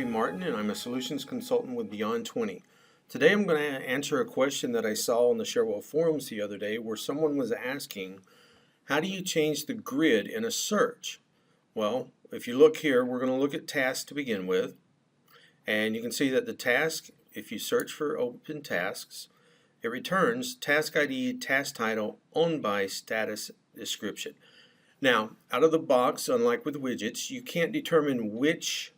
Martin, and I'm a solutions consultant with Beyond 20. Today I'm going to answer a question that I saw on the Cherwell forums the other day where someone was asking, how do you change the grid in a search? Well, if you look here, we're going to look at tasks to begin with, and you can see that the task, if you search for open tasks, it returns task ID, task title, owned by, status description. Now, out of the box, unlike with widgets, you can't determine which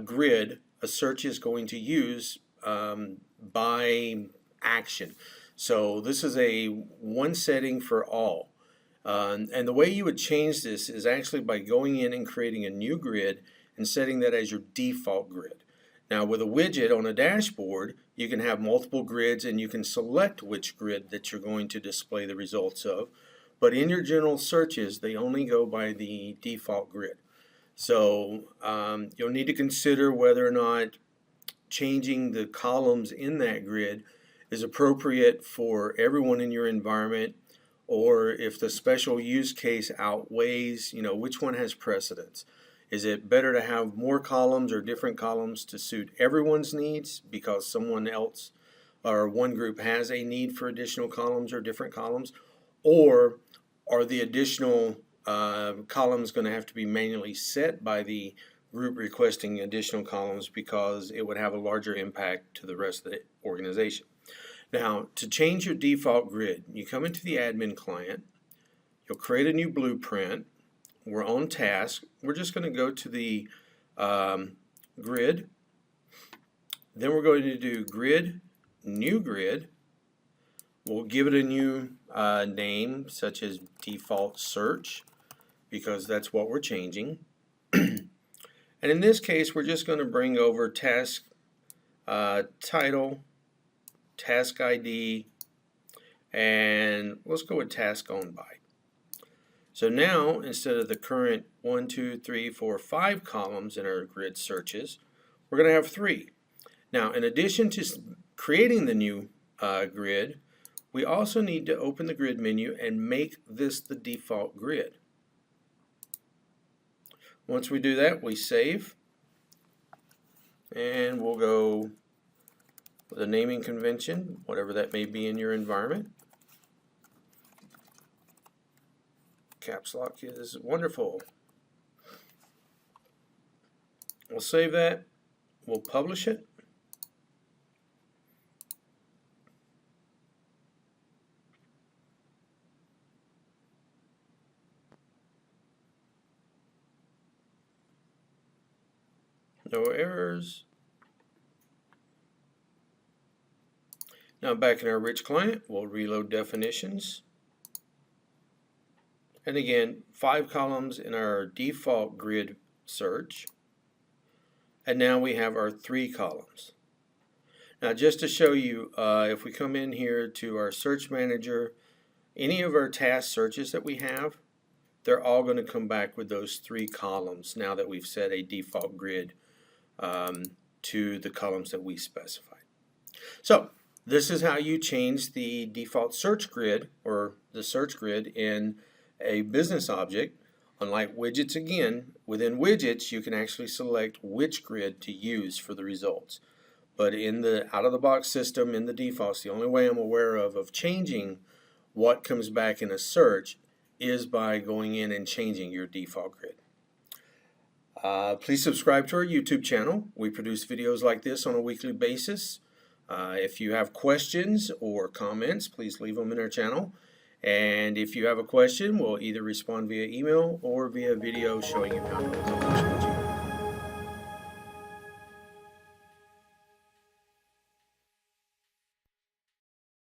grid a search is going to use by action. So this is a one setting for all. And the way you would change this is actually by going in and creating a new grid and setting that as your default grid. Now with a widget on a dashboard, you can have multiple grids and you can select which grid that you're going to display the results of. But in your general searches, they only go by the default grid. So you'll need to consider whether or not changing the columns in that grid is appropriate for everyone in your environment, or if the special use case outweighs, which one has precedence. Is it better to have more columns or different columns to suit everyone's needs because someone else or one group has a need for additional columns or different columns, or are the additional columns going to have to be manually set by the group requesting additional columns because it would have a larger impact to the rest of the organization. Now, to change your default grid, you come into the admin client, you'll create a new blueprint. We're on task. We're just going to go to the grid. Then we're going to do grid, new grid. We'll give it a new name such as default search, because that's what we're changing. And in this case, we're just going to bring over task title, task ID, and let's go with task owned by. So now, instead of the current 1, 2, 3, 4, 5 columns in our grid searches, we're going to have 3. Now, in addition to creating the new grid, we also need to open the grid menu and make this the default grid. Once we do that, we save, and we'll go with a naming convention, whatever that may be in your environment. Caps lock is wonderful. We'll save that, we'll publish it. No errors. Now back in our rich client, we'll reload definitions. And again, 5 columns in our default grid search. And now we have our 3 columns. Now just to show you, if we come in here to our search manager, any of our task searches that we have, they're all going to come back with those 3 columns now that we've set a default grid to the columns that we specified. So this is how you change the default search grid or the search grid in a business object. Unlike widgets, again, within widgets you can actually select which grid to use for the results. But in the out-of-the-box system, in the defaults, the only way I'm aware of changing what comes back in a search is by going in and changing your default grid. Please subscribe to our YouTube channel. We produce videos like this on a weekly basis. If you have questions or comments, please leave them in our channel. And if you have a question, we'll either respond via email or via video showing you how to resolve it.